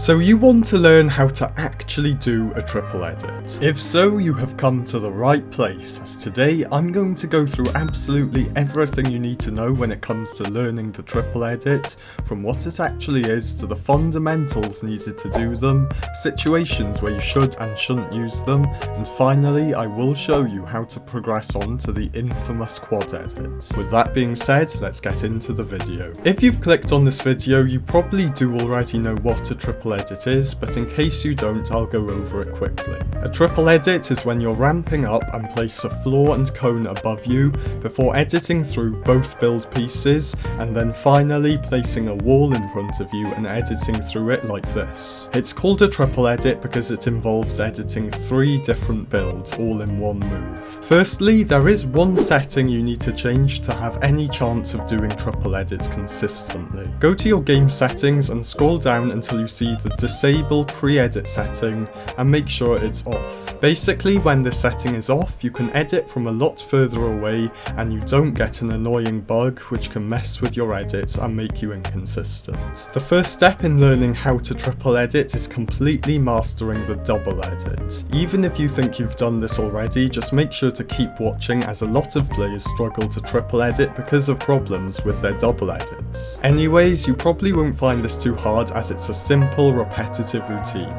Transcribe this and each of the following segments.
So you want to learn how to actually do a triple edit? If so, you have come to the right place, as today I'm going to go through absolutely everything you need to know when it comes to learning the triple edit, from what it actually is to the fundamentals needed to do them, situations where you should and shouldn't use them, and finally I will show you how to progress on to the infamous quad edit. With that being said, let's get into the video. If you've clicked on this video, you probably do already know what a triple edit is, but in case you don't, I'll go over it quickly. A triple edit is when you're ramping up and place a floor and cone above you before editing through both build pieces, and then finally placing a wall in front of you and editing through it like this. It's called a triple edit because it involves editing 3 different builds all in one move. Firstly, there is one setting you need to change to have any chance of doing triple edits consistently. Go to your game settings and scroll down until you see the disable pre-edit setting and make sure it's off. Basically, when this setting is off, you can edit from a lot further away and you don't get an annoying bug which can mess with your edits and make you inconsistent. The first step in learning how to triple edit is completely mastering the double edit. Even if you think you've done this already, just make sure to keep watching, as a lot of players struggle to triple edit because of problems with their double edits. Anyways, you probably won't find this too hard, as it's a simple repetitive routine.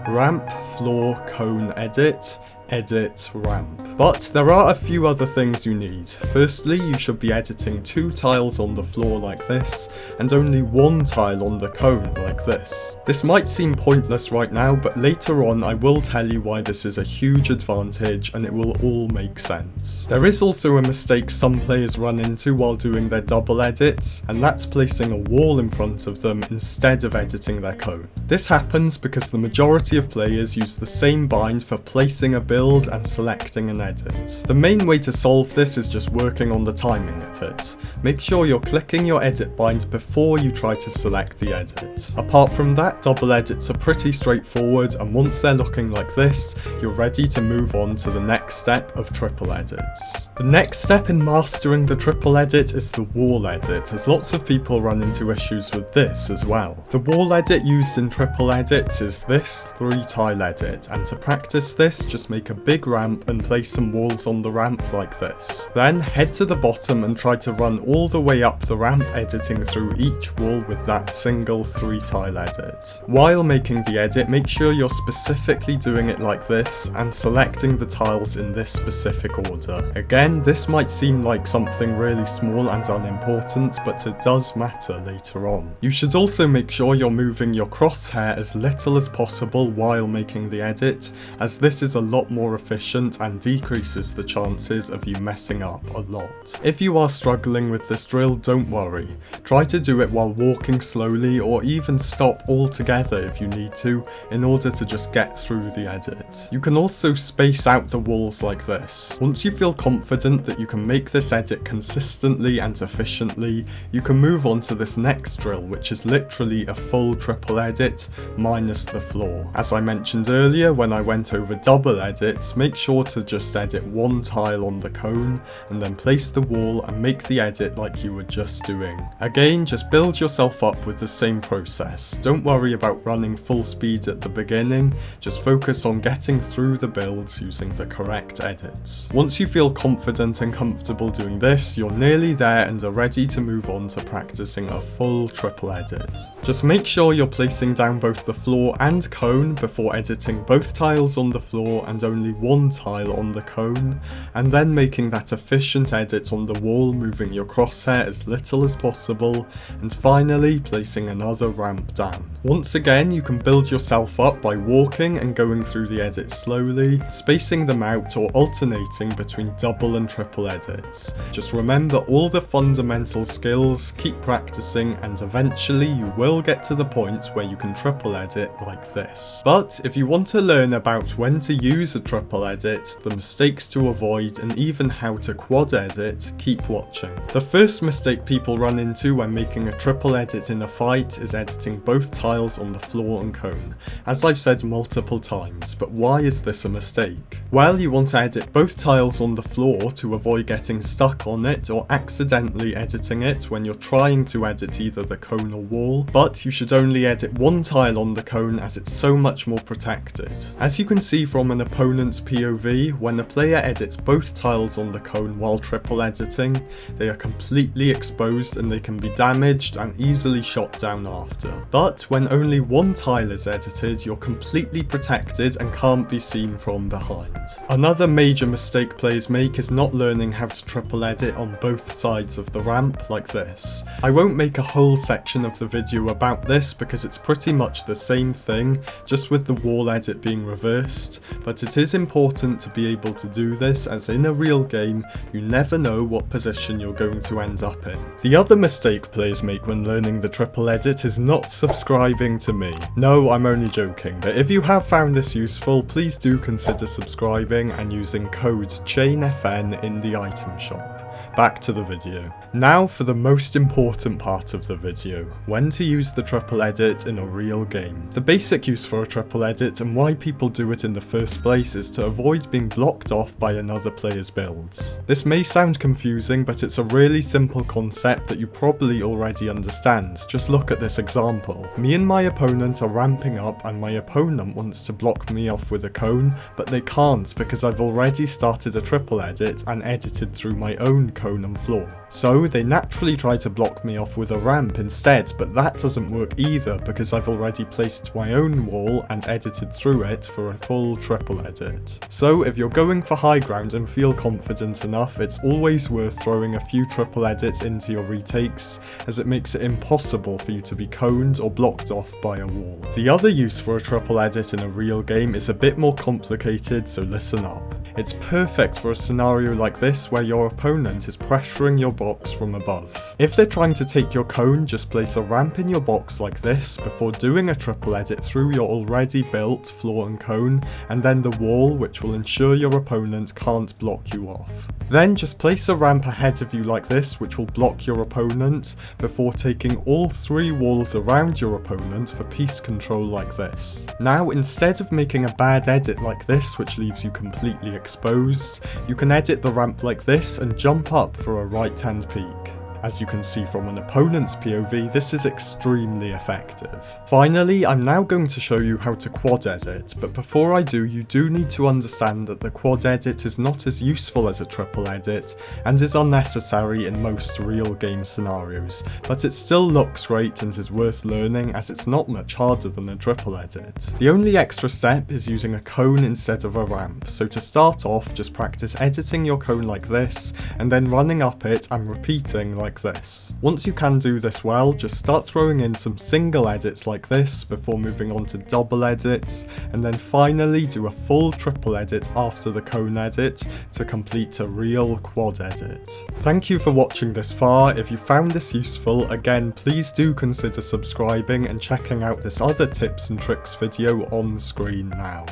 Ramp, floor, cone, edit, edit, ramp. But there are a few other things you need. Firstly, you should be editing 2 tiles on the floor like this, and only 1 tile on the cone like this. This might seem pointless right now, but later on I will tell you why this is a huge advantage and it will all make sense. There is also a mistake some players run into while doing their double edits, and that's placing a wall in front of them instead of editing their cone. This happens because the majority of players use the same bind for placing a build and selecting an edit. The main way to solve this is just working on the timing of it. Make sure you're clicking your edit bind before you try to select the edit. Apart from that, double edits are pretty straightforward, and once they're looking like this, you're ready to move on to the next step of triple edits. The next step in mastering the triple edit is the wall edit, as lots of people run into issues with this as well. The wall edit used in triple edits is this 3 tile edit, and to practice this, just make a big ramp and place some walls on the ramp like this. Then head to the bottom and try to run all the way up the ramp, editing through each wall with that single 3 tile edit. While making the edit, make sure you're specifically doing it like this and selecting the tiles in this specific order. Again, this might seem like something really small and unimportant, but it does matter later on. You should also make sure you're moving your crosshair as little as possible while making the edit, as this is a lot more efficient and decreases the chances of you messing up a lot. If you are struggling with this drill, don't worry. Try to do it while walking slowly, or even stop altogether if you need to, in order to just get through the edit. You can also space out the walls like this. Once you feel confident that you can make this edit consistently and efficiently, you can move on to this next drill, which is literally a full triple edit minus the floor. As I mentioned earlier when I went over double edits, make sure to just edit 1 tile on the cone and then place the wall and make the edit like you were just doing. Again, just build yourself up with the same process. Don't worry about running full speed at the beginning, just focus on getting through the builds using the correct edits. Once you feel confident and comfortable doing this, you're nearly there and are ready to move on to practicing a full triple edit. Just make sure you're placing down both the floor and cone before editing both tiles on the floor and only 1 tile on the cone, and then making that efficient edit on the wall, moving your crosshair as little as possible, and finally placing another ramp down. Once again, you can build yourself up by walking and going through the edits slowly, spacing them out or alternating between double and triple edits. Just remember all the fundamental skills, keep practicing, and eventually you will get to the point where you can triple edit like this. But if you want to learn about when to use to triple edit, the mistakes to avoid, and even how to quad edit, keep watching. The first mistake people run into when making a triple edit in a fight is editing both tiles on the floor and cone, as I've said multiple times, but why is this a mistake? Well, you want to edit both tiles on the floor to avoid getting stuck on it or accidentally editing it when you're trying to edit either the cone or wall, but you should only edit one tile on the cone as it's so much more protected. As you can see from an opponent's POV, when a player edits both tiles on the cone while triple editing, they are completely exposed and they can be damaged and easily shot down after. But when only one tile is edited, you're completely protected and can't be seen from behind. Another major mistake players make is not learning how to triple edit on both sides of the ramp like this. I won't make a whole section of the video about this because it's pretty much the same thing, just with the wall edit being reversed, but it is important to be able to do this as in a real game, you never know what position you're going to end up in. The other mistake players make when learning the triple edit is not subscribing to me. No, I'm only joking, but if you have found this useful, please do consider subscribing and using code CHAINFN in the item shop. Back to the video. Now for the most important part of the video, when to use the triple edit in a real game. The basic use for a triple edit and why people do it in the first place is to avoid being blocked off by another player's builds. This may sound confusing, but it's a really simple concept that you probably already understand. Just look at this example. Me and my opponent are ramping up and my opponent wants to block me off with a cone, but they can't because I've already started a triple edit and edited through my own cone and floor. So they naturally try to block me off with a ramp instead, but that doesn't work either because I've already placed my own wall and edited through it for a full triple edit. So if you're going for high ground and feel confident enough, it's always worth throwing a few triple edits into your retakes, as it makes it impossible for you to be coned or blocked off by a wall. The other use for a triple edit in a real game is a bit more complicated, so listen up. It's perfect for a scenario like this where your opponent is pressuring your box from above. If they're trying to take your cone, just place a ramp in your box like this before doing a triple edit through your already built floor and cone, and then the wall, which will ensure your opponent can't block you off. Then just place a ramp ahead of you like this, which will block your opponent, before taking all three walls around your opponent for piece control like this. Now, instead of making a bad edit like this, which leaves you completely exposed, you can edit the ramp like this and jump up for a right-hand peek. As you can see from an opponent's POV, this is extremely effective. Finally, I'm now going to show you how to quad edit, but before I do, you do need to understand that the quad edit is not as useful as a triple edit, and is unnecessary in most real game scenarios, but it still looks great and is worth learning as it's not much harder than a triple edit. The only extra step is using a cone instead of a ramp, so to start off, just practice editing your cone like this, and then running up it and repeating like this. Once you can do this well, just start throwing in some single edits like this before moving on to double edits, and then finally do a full triple edit after the cone edit to complete a real quad edit. Thank you for watching this far. If you found this useful, again, please do consider subscribing and checking out this other tips and tricks video on screen now.